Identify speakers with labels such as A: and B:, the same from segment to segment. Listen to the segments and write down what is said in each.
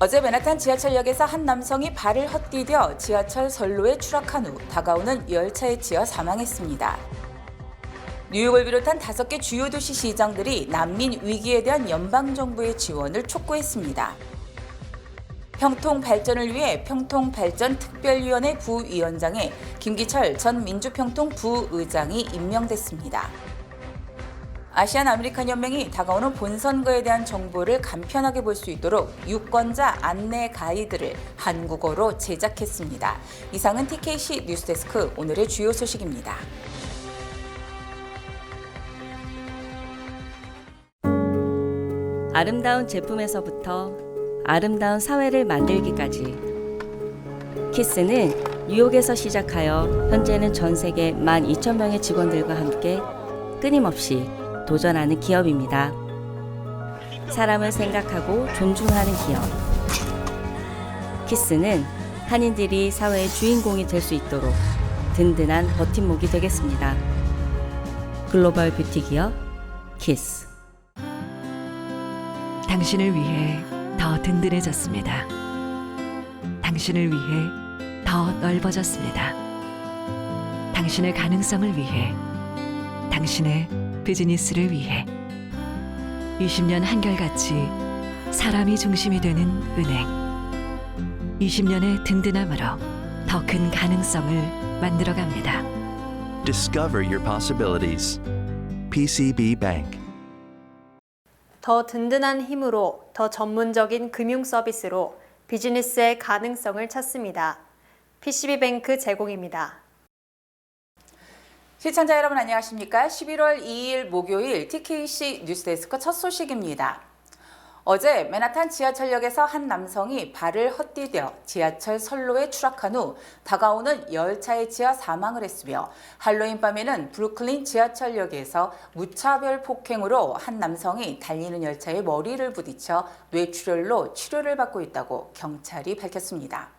A: 어제 맨하탄 지하철역에서 한 남성이 발을 헛디뎌 지하철 선로에 추락한 후 다가오는 열차에 치여 사망했습니다. 뉴욕을 비롯한 5개 주요 도시 시장들이 난민 위기에 대한 연방정부의 지원을 촉구했습니다. 평통 발전을 위해 평통발전특별위원회 부위원장에 김기철 전 민주평통 부의장이 임명됐습니다. 아시안 아메리칸 연맹이 다가오는 본선거에 대한 정보를 간편하게 볼 수 있도록 유권자 안내 가이드를 한국어로 제작했습니다. 이상은 TKC 뉴스데스크 오늘의 주요 소식입니다.
B: 아름다운 제품에서부터 아름다운 사회를 만들기까지 키스는 뉴욕에서 시작하여 현재는 전 세계 12,000명의 직원들과 함께 끊임없이 도전하는 기업입니다. 사람을 생각하고 존중하는 기업. 키스는 한인들이 사회의 주인공이 될 수 있도록 든든한 버팀목이 되겠습니다. 글로벌 뷰티 기업 키스.
C: 당신을 위해 더 든든해졌습니다. 당신을 위해 더 넓어졌습니다. 당신의 가능성을 위해, 당신의 비즈니스를 위해 20년 한결같이 사람이 중심이 되는 은행. 20년의 든든함으로 더 큰 가능성을 만들어갑니다.
D: Discover your possibilities. PCB Bank.
E: 더 든든한 힘으로 더 전문적인 금융 서비스로 비즈니스의 가능성을 찾습니다. PCB뱅크 제공입니다.
A: 시청자 여러분 안녕하십니까? 11월 2일 목요일 TKC 뉴스데스크 첫 소식입니다. 어제 맨하탄 지하철역에서 한 남성이 발을 헛디뎌 지하철 선로에 추락한 후 다가오는 열차에 치여 사망을 했으며 할로윈 밤에는 브루클린 지하철역에서 무차별 폭행으로 한 남성이 달리는 열차에 머리를 부딪혀 뇌출혈로 치료를 받고 있다고 경찰이 밝혔습니다.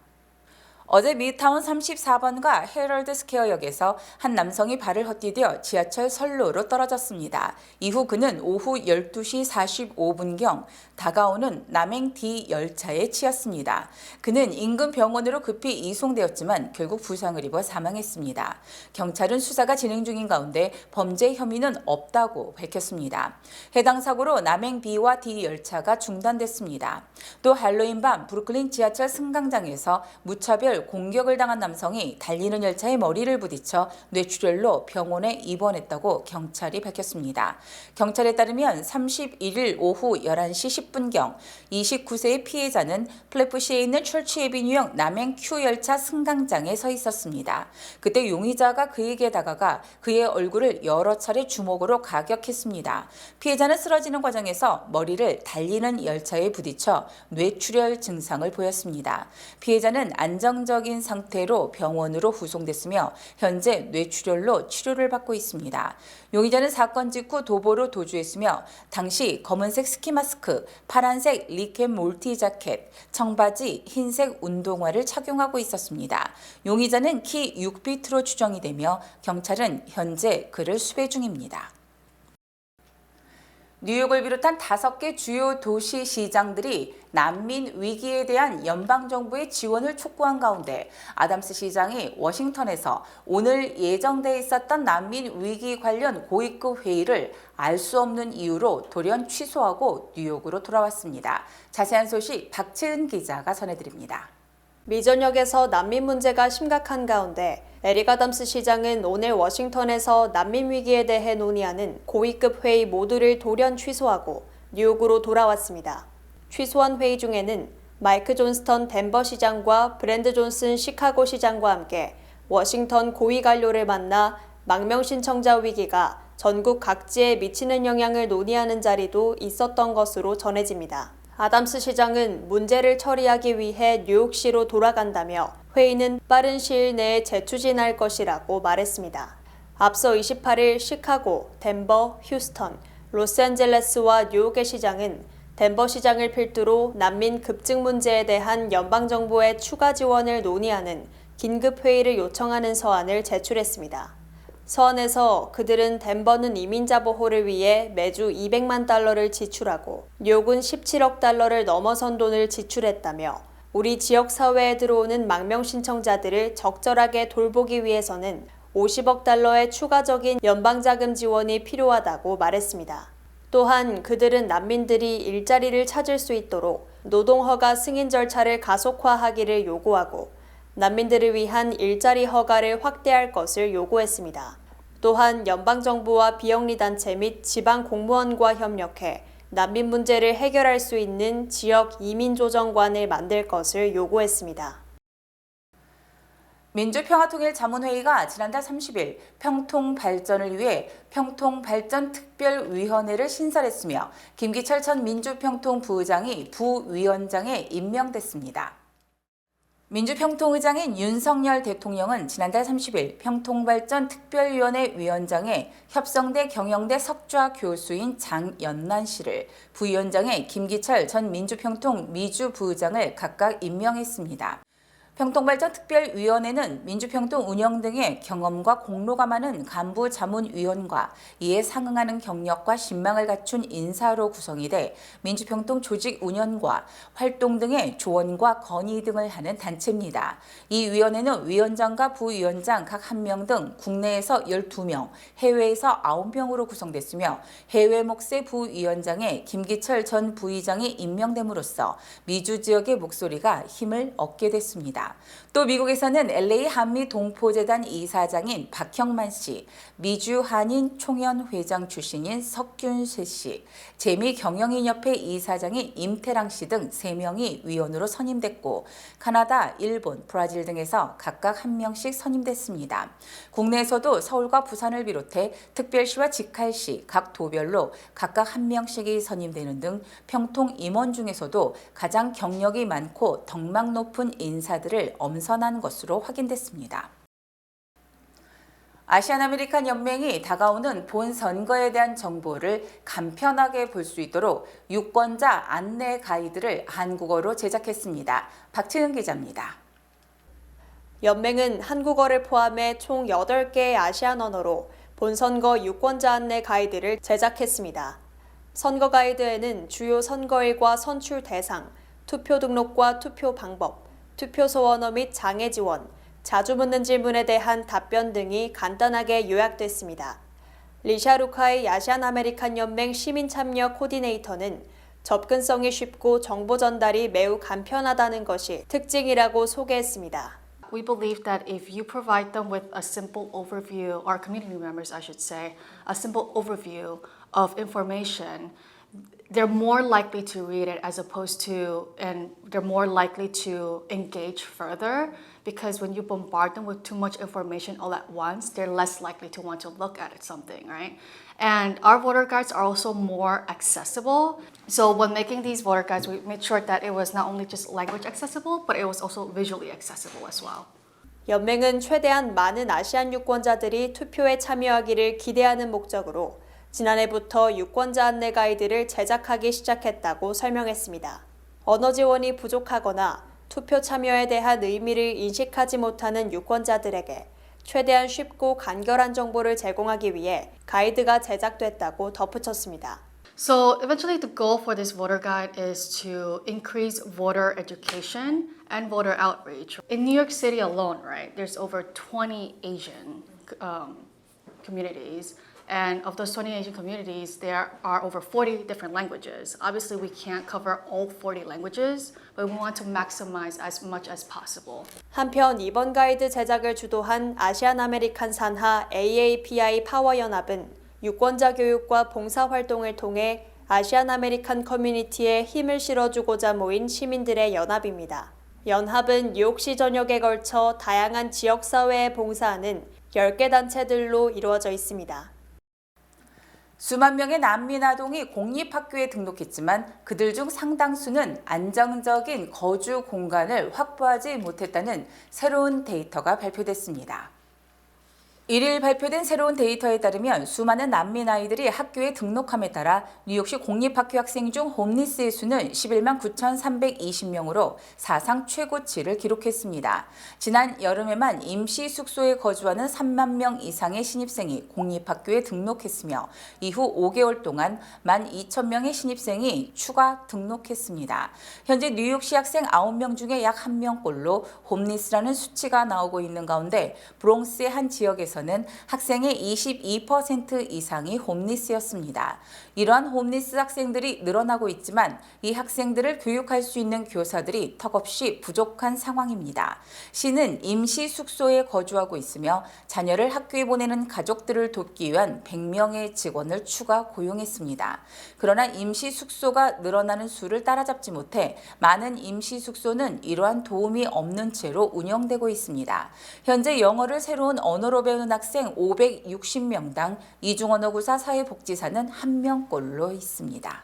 A: 어제 미드타운 34번가 헤럴드 스퀘어역에서 한 남성이 발을 헛디뎌 지하철 선로로 떨어졌습니다. 이후 그는 오후 12시 45분경 다가오는 남행 D 열차에 치였습니다. 그는 인근 병원으로 급히 이송되었지만 결국 부상을 입어 사망했습니다. 경찰은 수사가 진행 중인 가운데 범죄 혐의는 없다고 밝혔습니다. 해당 사고로 남행 B와 D 열차가 중단됐습니다. 또 할로윈 밤 브루클린 지하철 승강장에서 무차별 공격을 당한 남성이 달리는 열차에 머리를 부딪혀 뇌출혈로 병원에 입원했다고 경찰이 밝혔습니다. 경찰에 따르면 31일 오후 11시 10분경 29세의 피해자는 플래프시에 있는 철치 에비뉴역 남행 Q 열차 승강장에 서 있었습니다. 그때 용의자가 그에게 다가가 그의 얼굴을 여러 차례 주먹으로 가격했습니다. 피해자는 쓰러지는 과정에서 머리를 달리는 열차에 부딪혀 뇌출혈 증상을 보였습니다. 피해자는 안정적인 상태로 병원으로 후송됐으며 현재 뇌출혈로 치료를 받고 있습니다. 용의자는 사건 직후 도보로 도주했으며 당시 검은색 스키 마스크, 파란색 리켓 몰티 자켓, 청바지, 흰색 운동화를 착용하고 있었습니다. 용의자는 키 6피트로 추정이 되며 경찰은 현재 그를 수배 중입니다. 뉴욕을 비롯한 5개 주요 도시 시장들이 난민 위기에 대한 연방정부의 지원을 촉구한 가운데 아담스 시장이 워싱턴에서 오늘 예정돼 있었던 난민 위기 관련 고위급 회의를 알 수 없는 이유로 돌연 취소하고 뉴욕으로 돌아왔습니다. 자세한 소식 박채은 기자가 전해드립니다.
E: 미전역에서 난민 문제가 심각한 가운데 에릭 아담스 시장은 오늘 워싱턴에서 난민 위기에 대해 논의하는 고위급 회의 모두를 돌연 취소하고 뉴욕으로 돌아왔습니다. 취소한 회의 중에는 마이크 존스턴 덴버 시장과 브랜드 존슨 시카고 시장과 함께 워싱턴 고위 관료를 만나 망명 신청자 위기가 전국 각지에 미치는 영향을 논의하는 자리도 있었던 것으로 전해집니다. 아담스 시장은 문제를 처리하기 위해 뉴욕시로 돌아간다며 회의는 빠른 시일 내에 재추진할 것이라고 말했습니다. 앞서 28일 시카고, 덴버, 휴스턴, 로스앤젤레스와 뉴욕의 시장은 덴버 시장을 필두로 난민 급증 문제에 대한 연방정부의 추가 지원을 논의하는 긴급회의를 요청하는 서한을 제출했습니다. 서한에서 그들은 덴버는 이민자 보호를 위해 매주 200만 달러를 지출하고 뉴욕은 17억 달러를 넘어선 돈을 지출했다며 우리 지역 사회에 들어오는 망명 신청자들을 적절하게 돌보기 위해서는 50억 달러의 추가적인 연방자금 지원이 필요하다고 말했습니다. 또한 그들은 난민들이 일자리를 찾을 수 있도록 노동허가 승인 절차를 가속화하기를 요구하고 난민들을 위한 일자리 허가를 확대할 것을 요구했습니다. 또한 연방정부와 비영리단체 및 지방 공무원과 협력해 난민 문제를 해결할 수 있는 지역 이민조정관을 만들 것을 요구했습니다.
A: 민주평화통일자문회의가 지난달 30일 평통 발전을 위해 평통발전특별위원회를 신설했으며 김기철 전 민주평통부의장이 부위원장에 임명됐습니다. 민주평통의장인 윤석열 대통령은 지난달 30일 평통발전특별위원회 위원장에 협성대 경영대 석좌 교수인 장연난 씨를, 부위원장에 김기철 전 민주평통 미주부의장을 각각 임명했습니다. 평통발전특별위원회는 민주평통 운영 등의 경험과 공로가 많은 간부 자문위원과 이에 상응하는 경력과 신망을 갖춘 인사로 구성이 돼 민주평통 조직 운영과 활동 등의 조언과 건의 등을 하는 단체입니다. 이 위원회는 위원장과 부위원장 각 1명 등 국내에서 12명, 해외에서 9명으로 구성됐으며 해외 몫의 부위원장에 김기철 전 부의장이 임명됨으로써 미주 지역의 목소리가 힘을 얻게 됐습니다. 또 미국에서는 LA 한미 동포재단 이사장인 박형만 씨, 미주 한인 총연 회장 출신인 석균세 씨, 재미경영인협회 이사장인 임태랑 씨 등 3명이 위원으로 선임됐고 카나다, 일본, 브라질 등에서 각각 1명씩 선임됐습니다. 국내에서도 서울과 부산을 비롯해 특별시와 직할시 각 도별로 각각 1명씩이 선임되는 등 평통 임원 중에서도 가장 경력이 많고 덕망 높은 인사들을 엄선한 것으로 확인됐습니다. 아시안아메리칸 연맹이 다가오는 본선거에 대한 정보를 간편하게 볼 수 있도록 유권자 안내 가이드를 한국어로 제작했습니다. 박채은 기자입니다.
E: 연맹은 한국어를 포함해 총 8개의 아시안 언어로 본선거 유권자 안내 가이드를 제작했습니다. 선거 가이드에는 주요 선거일과 선출 대상, 투표 등록과 투표 방법, 투표소 원어 및 장애 지원, 자주 묻는 질문에 대한 답변 등이 간단하게 요약됐습니다. 리샤루카의 아시안 아메리칸 연맹 시민 참여 코디네이터는 접근성이 쉽고 정보 전달이 매우 간편하다는 것이 특징이라고 소개했습니다.
F: We believe that if you provide them with a simple overview, or community members, I should say, a simple overview of information, they're more likely to read it as opposed to, and they're more likely to engage further, because when you bombard them with too much information all at once, they're less likely to want to look at something, right? And our voter guides are also more accessible. So when making these voter guides, we made sure that it was not only just language accessible, but it was also visually accessible as well.
E: 연맹은 최대한 많은 아시안 유권자들이 투표에 참여하기를 기대하는 목적으로 지난해부터 유권자 안내 가이드를 제작하기 시작했다고 설명했습니다. 언어 지원이 부족하거나 투표 참여에 대한 의미를 인식하지 못하는 유권자들에게 최대한 쉽고 간결한 정보를 제공하기 위해 가이드가 제작됐다고 덧붙였습니다.
F: So eventually the goal for this voter guide is to increase voter education and voter outreach. In New York City alone, right, there's over 20 Asian communities. And of those 20 Asian communities, there are over 40 different languages. Obviously, we can't cover all 40 languages, but we want to maximize as much as possible.
E: 한편 이번 가이드 제작을 주도한 아시안 아메리칸 산하 AAPI 파워연합은 유권자 교육과 봉사활동을 통해 아시안 아메리칸 커뮤니티에 힘을 실어주고자 모인 시민들의 연합입니다. 연합은 뉴욕시 전역에 걸쳐 다양한 지역사회에 봉사하는 10개 단체들로 이루어져 있습니다.
A: 수만 명의 난민 아동이 공립학교에 등록했지만 그들 중 상당수는 안정적인 거주 공간을 확보하지 못했다는 새로운 데이터가 발표됐습니다. 1일 발표된 새로운 데이터에 따르면 수많은 난민 아이들이 학교에 등록함에 따라 뉴욕시 공립학교 학생 중 홈리스의 수는 11만 9,320명으로 사상 최고치를 기록했습니다. 지난 여름에만 임시 숙소에 거주하는 3만 명 이상의 신입생이 공립학교에 등록했으며 이후 5개월 동안 12,000명의 신입생이 추가 등록했습니다. 현재 뉴욕시 학생 9명 중에 약 1명꼴로 홈리스라는 수치가 나오고 있는 가운데 브롱스의 한 지역에서는 학생의 22% 이상이 홈리스였습니다. 이러한 홈리스 학생들이 늘어나고 있지만 이 학생들을 교육할 수 있는 교사들이 턱없이 부족한 상황입니다. 시는 임시 숙소에 거주하고 있으며 자녀를 학교에 보내는 가족들을 돕기 위한 100명의 직원을 추가 고용했습니다. 그러나 임시 숙소가 늘어나는 수를 따라잡지 못해 많은 임시 숙소는 이러한 도움이 없는 채로 운영되고 있습니다. 현재 영어를 새로운 언어로 배우는 학생 560명당 이중언어구사 사회복지사는 1명꼴로 있습니다.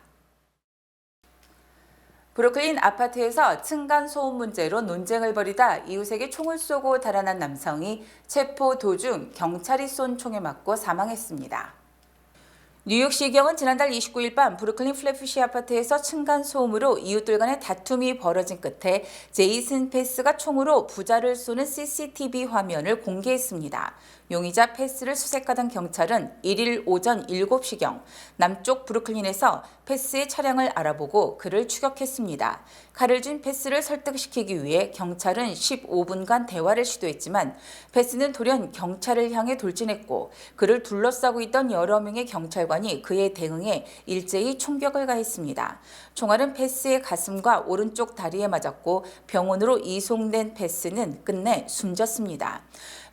A: 브루클린 아파트에서 층간소음 문제로 논쟁을 벌이다 이웃에게 총을 쏘고 달아난 남성이 체포 도중 경찰이 쏜 총에 맞고 사망했습니다. 뉴욕시경은 지난달 29일 밤 브루클린 플래프시 아파트에서 층간소음으로 이웃들 간의 다툼이 벌어진 끝에 제이슨 패스가 총으로 부자를 쏘는 CCTV 화면을 공개했습니다. 용의자 패스를 수색하던 경찰은 1일 오전 7시경 남쪽 브루클린에서 패스의 차량을 알아보고 그를 추격했습니다. 칼을 쥔 패스를 설득시키기 위해 경찰은 15분간 대화를 시도했지만 패스는 돌연 경찰을 향해 돌진했고 그를 둘러싸고 있던 여러 명의 경찰관이 그에 대응해 일제히 총격을 가했습니다. 총알은 패스의 가슴과 오른쪽 다리에 맞았고 병원으로 이송된 패스는 끝내 숨졌습니다.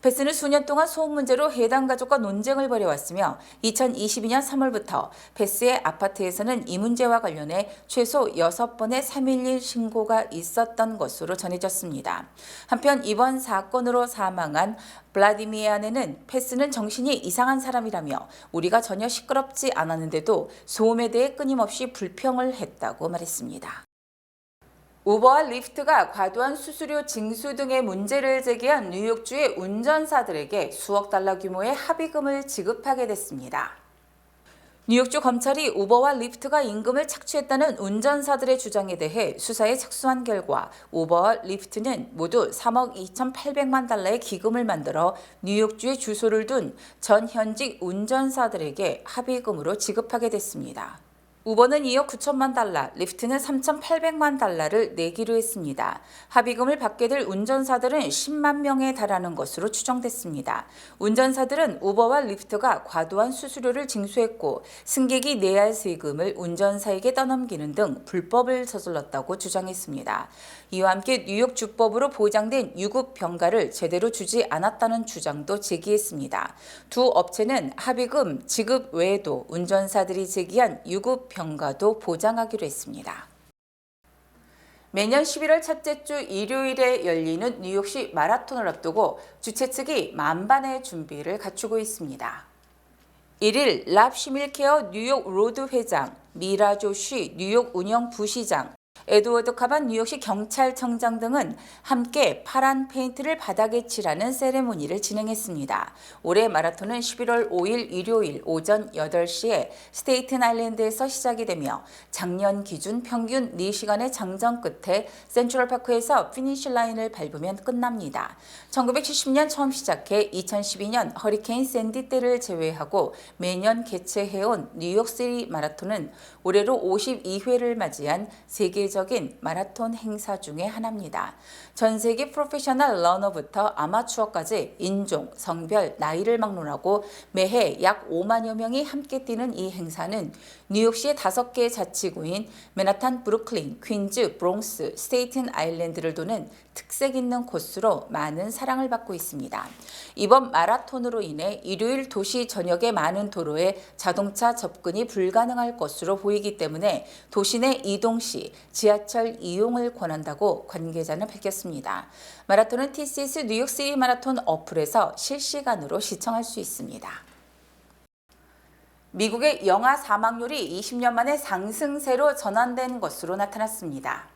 A: 패스는 수년 동안 소음 문제로 해당 가족과 논쟁을 벌여왔으며 2022년 3월부터 패스의 아파트에서는 이 문제와 관련해 최소 6번의 311 신고가 있었던 것으로 전해졌습니다. 한편 이번 사건으로 사망한 블라디미안에는 패스는 정신이 이상한 사람이라며 우리가 전혀 시끄럽지 않았는데도 소음에 대해 끊임없이 불평을 했다고 말했습니다. 우버와 리프트가 과도한 수수료 징수 등의 문제를 제기한 뉴욕주의 운전사들에게 수억 달러 규모의 합의금을 지급하게 됐습니다. 뉴욕주 검찰이 우버와 리프트가 임금을 착취했다는 운전사들의 주장에 대해 수사에 착수한 결과 우버와 리프트는 모두 3억 2,800만 달러의 기금을 만들어 뉴욕주에 주소를 둔 전 현직 운전사들에게 합의금으로 지급하게 됐습니다. 우버는 2억 9천만 달러, 리프트는 3,800만 달러를 내기로 했습니다. 합의금을 받게 될 운전사들은 10만 명에 달하는 것으로 추정됐습니다. 운전사들은 우버와 리프트가 과도한 수수료를 징수했고 승객이 내야 할 세금을 운전사에게 떠넘기는 등 불법을 저질렀다고 주장했습니다. 이와 함께 뉴욕 주법으로 보장된 유급 병가를 제대로 주지 않았다는 주장도 제기했습니다. 두 업체는 합의금 지급 외에도 운전사들이 제기한 유급 병가도 보장하기로 했습니다. 매년 11월 첫째 주 일요일에 열리는 뉴욕시 마라톤을 앞두고 주최 측이 만반의 준비를 갖추고 있습니다. 1일 랍 시밀케어 뉴욕 로드 회장, 미라 조쉬 뉴욕 운영 부시장, 에드워드 카반 뉴욕시 경찰청장 등은 함께 파란 페인트를 바닥에 칠하는 세레모니를 진행했습니다. 올해 마라톤은 11월 5일 일요일 오전 8시에 스테이튼 아일랜드에서 시작이 되며 작년 기준 평균 4시간의 장정 끝에 센트럴파크에서 피니시 라인을 밟으면 끝납니다. 1970년 처음 시작해 2012년 허리케인 샌디 때를 제외하고 매년 개최해온 뉴욕시티 마라톤은 올해로 52회를 맞이한 세계적인 마라톤 행사 중의 하나입니다. 전 세계 프로페셔널 러너부터 아마추어까지 인종, 성별, 나이를 막론하고 매해 약 5만여 명이 함께 뛰는 이 행사는 뉴욕시의 5개 자치구인 맨하탄, 브루클린, 퀸즈, 브롱스, 스테이튼 아일랜드를 도는 특색 있는 코스로 많은 사랑을 받고 있습니다. 이번 마라톤으로 인해 일요일 도시 전역의 많은 도로에 자동차 접근이 불가능할 것으로 보이기 때문에 도시 내 이동 시 지하철 이용을 권한다고 관계자는 밝혔습니다. 마라톤은 TCS 뉴욕시티 마라톤 어플에서 실시간으로 시청할 수 있습니다. 미국의 영아 사망률이 20년 만에 상승세로 전환된 것으로 나타났습니다.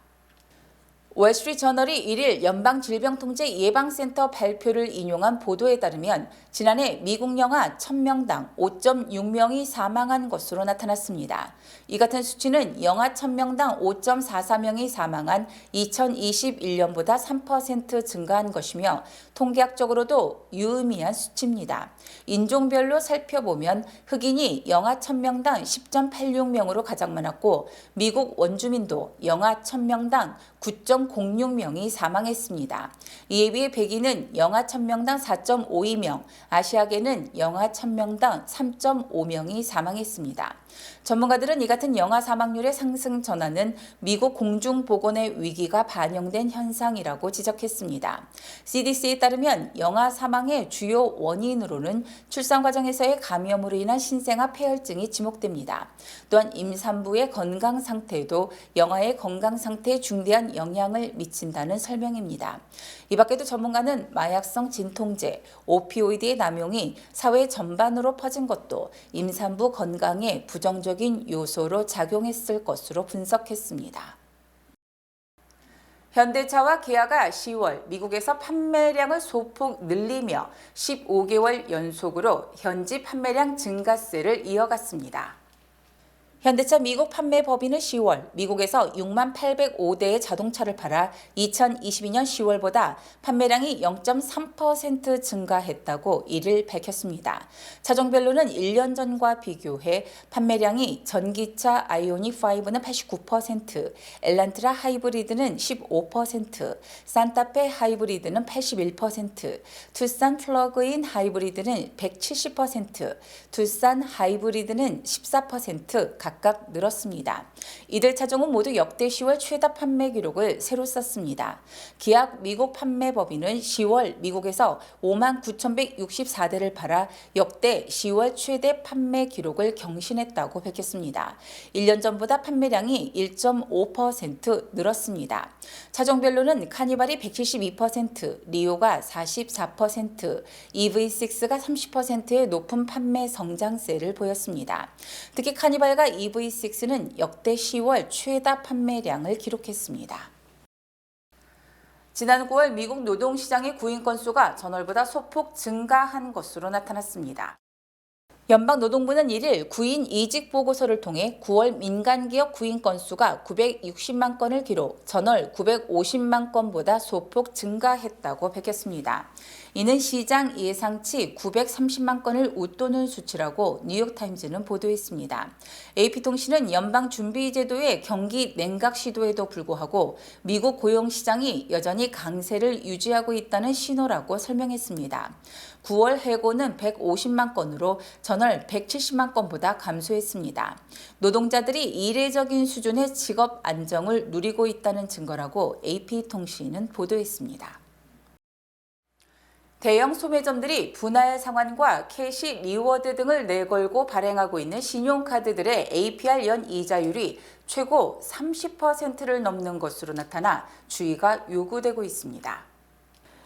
A: 월스트리트저널이 1일 연방질병통제예방센터 발표를 인용한 보도에 따르면 지난해 미국 영아 1000명당 5.6명이 사망한 것으로 나타났습니다. 이 같은 수치는 영아 1000명당 5.44명이 사망한 2021년보다 3% 증가한 것이며 통계학적으로도 유의미한 수치입니다. 인종별로 살펴보면 흑인이 영아 1000명당 10.86명으로 가장 많았고 미국 원주민도 영아 1000명당 9.06명이 사망했습니다. 이에 비해 백인은 영아 1000명당 4.52명, 아시아계는 영아 1000명당 3.5명이 사망했습니다. 전문가들은 이 같은 영아 사망률의 상승 전환은 미국 공중보건의 위기가 반영된 현상이라고 지적했습니다. CDC에 따르면 영아 사망의 주요 원인으로는 출산 과정에서의 감염으로 인한 신생아 폐혈증이 지목됩니다. 또한 임산부의 건강 상태도 영아의 건강 상태에 중대한 영향을 미친다는 설명입니다. 이 밖에도 전문가는 마약성 진통제, 오피오이드의 남용이 사회 전반으로 퍼진 것도 임산부 건강에 부정적인 요소로 작용했을 것으로 분석했습니다. 현대차와 기아가 10월 미국에서 판매량을 소폭 늘리며 15개월 연속으로 현지 판매량 증가세를 이어갔습니다. 현대차 미국 판매 법인은 10월 미국에서 6만 805대의 자동차를 팔아 2022년 10월보다 판매량이 0.3% 증가했다고 이를 밝혔습니다. 차종별로는 1년 전과 비교해 판매량이 전기차 아이오닉 5는 89%, 엘란트라 하이브리드는 15%, 산타페 하이브리드는 81%, 투싼 플러그인 하이브리드는 170%, 투싼 하이브리드는 14% 각각 늘었습니다. 이들 차종은 모두 역대 10월 최다 판매 기록을 새로 썼습니다. 기아 미국 판매법인은 10월 미국에서 5만 9,164대를 팔아 역대 10월 최대 판매 기록을 경신했다고 밝혔습니다. 1년 전보다 판매량이 1.5% 늘었습니다. 차종별로는 카니발이 172%, 리오가 44%, EV6가 30%의 높은 판매 성장세를 보였습니다. 특히 카니발과 EV6는 역대 10월 최다 판매량을 기록했습니다. 지난 9월 미국 노동시장의 구인 건수가 전월보다 소폭 증가한 것으로 나타났습니다. 연방노동부는 1일 구인 이직 보고서를 통해 9월 민간기업 구인 건수가 960만 건을 기록, 전월 950만 건보다 소폭 증가했다고 밝혔습니다. 이는 시장 예상치 930만 건을 웃도는 수치라고 뉴욕타임즈는 보도했습니다. AP통신은 연방준비제도의 경기 냉각 시도에도 불구하고 미국 고용시장이 여전히 강세를 유지하고 있다는 신호라고 설명했습니다. 9월 해고는 150만 건으로 전월 170만 건보다 감소했습니다. 노동자들이 이례적인 수준의 직업 안정을 누리고 있다는 증거라고 AP통신은 보도했습니다. 대형 소매점들이 분할 상환과 캐시 리워드 등을 내걸고 발행하고 있는 신용카드들의 APR 연 이자율이 최고 30%를 넘는 것으로 나타나 주의가 요구되고 있습니다.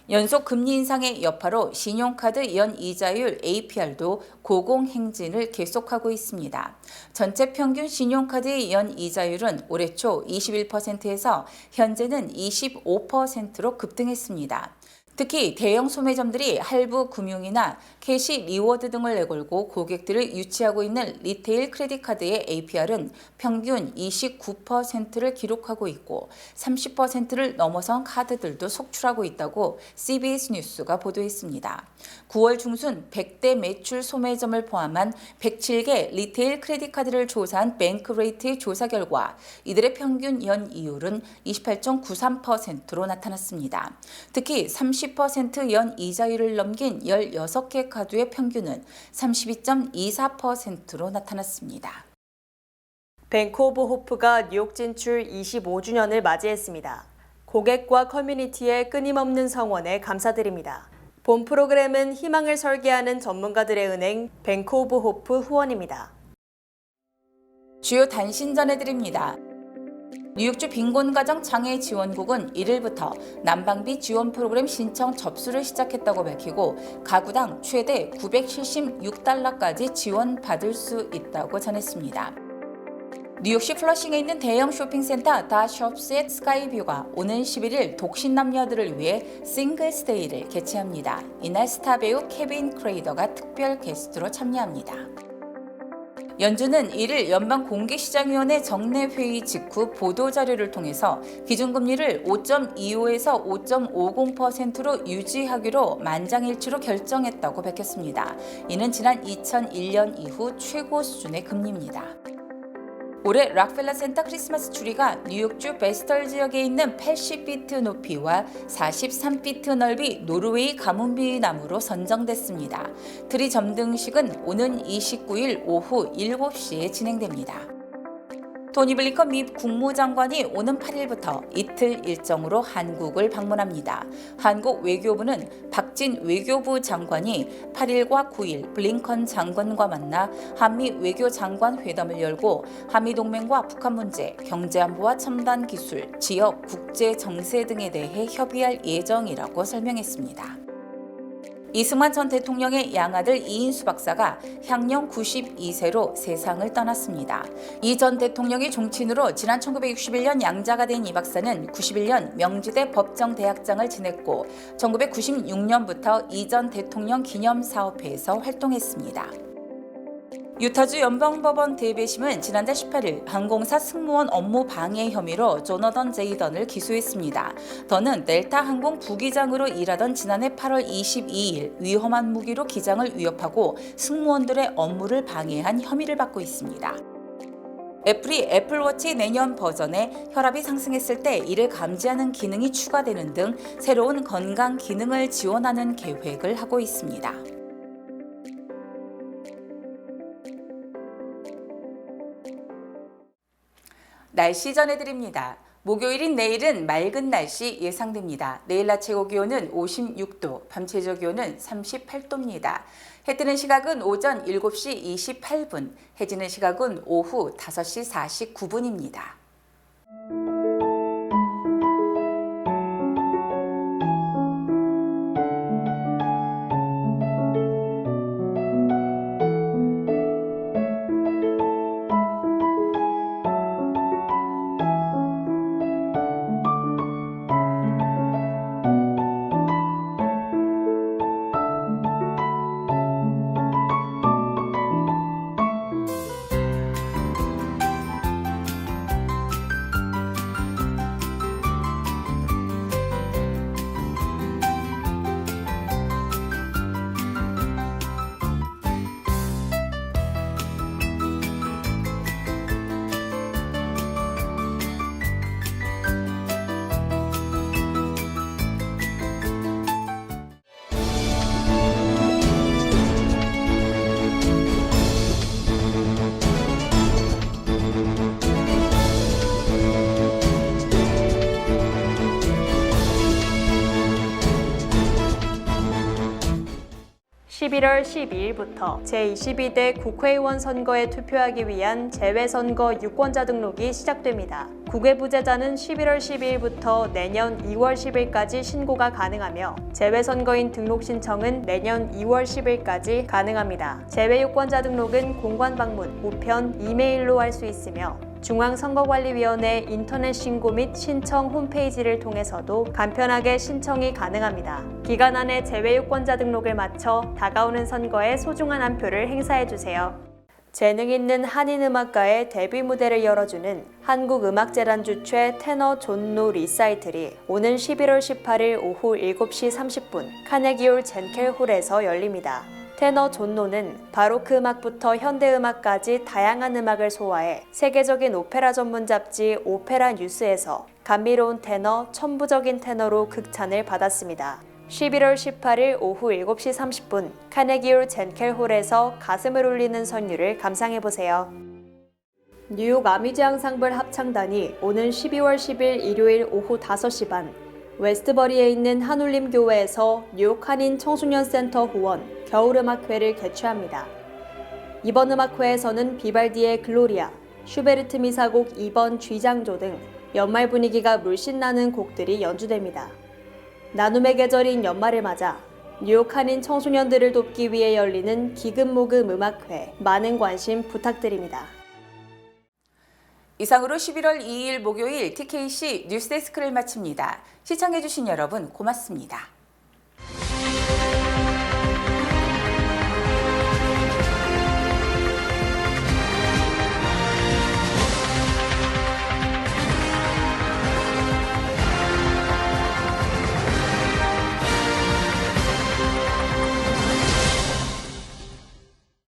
A: 연속 금리 인상의 여파로 신용카드 연 이자율 APR도 고공행진을 계속하고 있습니다. 전체 평균 신용카드의 연 이자율은 올해 초 21%에서 현재는 25%로 급등했습니다. 특히 대형 소매점들이 할부 금융이나 캐시 리워드 등을 내걸고 고객들을 유치하고 있는 리테일 크레딧 카드의 APR은 평균 29%를 기록하고 있고 30%를 넘어선 카드들도 속출하고 있다고 CBS 뉴스가 보도했습니다. 9월 중순 100대 매출 소매점을 포함한 107개 리테일 크레딧 카드를 조사한 뱅크레이트의 조사 결과 이들의 평균 연 이율은 28.93%로 나타났습니다. 특히 30%연 이자율을 넘긴 16개 카드의 평균은 32.24%로 나타났습니다.
E: 뱅크 오브 호프가 뉴욕 진출 25주년을 맞이했습니다. 고객과 커뮤니티의 끊임없는 성원에 감사드립니다. 본 프로그램은 희망을 설계하는 전문가들의 은행 뱅크 오브 호프 후원입니다.
A: 주요 단신 전해드립니다. 뉴욕주 빈곤가정 장애 지원국은 1일부터 난방비 지원 프로그램 신청 접수를 시작했다고 밝히고 가구당 최대 $976까지 지원받을 수 있다고 전했습니다. 뉴욕시 플러싱에 있는 대형 쇼핑센터 다 숍스의 스카이뷰가 오는 11일 독신 남녀들을 위해 싱글스데이를 개최합니다. 이날 스타 배우 케빈 크레이더가 특별 게스트로 참여합니다. 연준은 1일 연방공개시장위원회 정례회의 직후 보도자료를 통해서 기준금리를 5.25에서 5.50%로 유지하기로 만장일치로 결정했다고 밝혔습니다. 이는 지난 2001년 이후 최고 수준의 금리입니다. 올해 락펠러 센터 크리스마스 트리가 뉴욕주 베스털 지역에 있는 80피트 높이와 43피트 넓이 노르웨이 가문비 나무로 선정됐습니다. 트리 점등식은 오는 29일 오후 7시에 진행됩니다. 토니 블링컨 미 국무장관이 오는 8일부터 이틀 일정으로 한국을 방문합니다. 한국 외교부는 박진 외교부 장관이 8일과 9일 블링컨 장관과 만나 한미 외교장관 회담을 열고 한미동맹과 북한 문제, 경제안보와 첨단 기술, 지역, 국제 정세 등에 대해 협의할 예정이라고 설명했습니다. 이승만 전 대통령의 양아들 이인수 박사가 향년 92세로 세상을 떠났습니다. 이 전 대통령의 종친으로 지난 1961년 양자가 된 이 박사는 91년 명지대 법정대학장을 지냈고 1996년부터 이 전 대통령 기념사업회에서 활동했습니다. 유타주 연방법원 대배심은 지난달 18일 항공사 승무원 업무 방해 혐의로 조너던 제이던을 기소했습니다. 던은 델타 항공 부기장으로 일하던 지난해 8월 22일 위험한 무기로 기장을 위협하고 승무원들의 업무를 방해한 혐의를 받고 있습니다. 애플이 애플워치 내년 버전에 혈압이 상승했을 때 이를 감지하는 기능이 추가되는 등 새로운 건강 기능을 지원하는 계획을 하고 있습니다. 날씨 전해드립니다. 목요일인 내일은 맑은 날씨 예상됩니다. 내일 낮 최고 기온은 56도, 밤 최저 기온은 38도입니다. 해 뜨는 시각은 오전 7시 28분, 해 지는 시각은 오후 5시 49분입니다.
E: (11월 12일부터) 제22대 국회의원 선거에 투표하기 위한 재외선거 유권자 등록이 시작됩니다. 국외부재자는 11월 12일부터 내년 2월 10일까지 신고가 가능하며 재외선거인 등록 신청은 내년 2월 10일까지 가능합니다. 재외유권자 등록은 공관 방문, 우편, 이메일로 할 수 있으며 중앙선거관리위원회 인터넷 신고 및 신청 홈페이지를 통해서도 간편하게 신청이 가능합니다. 기간 안에 재외유권자 등록을 마쳐 다가오는 선거에 소중한 한 표를 행사해주세요. 재능 있는 한인음악가의 데뷔 무대를 열어주는 한국음악재단 주최 테너 존노 리사이틀이 오는 11월 18일 오후 7시 30분 카네기홀 젠켈홀에서 열립니다. 테너 존노는 바로크 음악부터 현대 음악까지 다양한 음악을 소화해 세계적인 오페라 전문 잡지 오페라 뉴스에서 감미로운 테너, 천부적인 테너로 극찬을 받았습니다. 11월 18일 오후 7시 30분 카네기홀 젠켈홀에서 가슴을 울리는 선율을 감상해보세요. 뉴욕 아미즈 앙상블 합창단이 오는 12월 10일 일요일 오후 5시 반 웨스트버리에 있는 한울림 교회에서 뉴욕 한인 청소년 센터 후원 겨울음악회를 개최합니다. 이번 음악회에서는 비발디의 글로리아, 슈베르트 미사곡 2번 쥐장조 등 연말 분위기가 물씬 나는 곡들이 연주됩니다. 나눔의 계절인 연말을 맞아 뉴욕 한인 청소년들을 돕기 위해 열리는 기금모금 음악회, 많은 관심 부탁드립니다.
A: 이상으로 11월 2일 목요일 TKC 뉴스데스크를 마칩니다. 시청해주신 여러분 고맙습니다.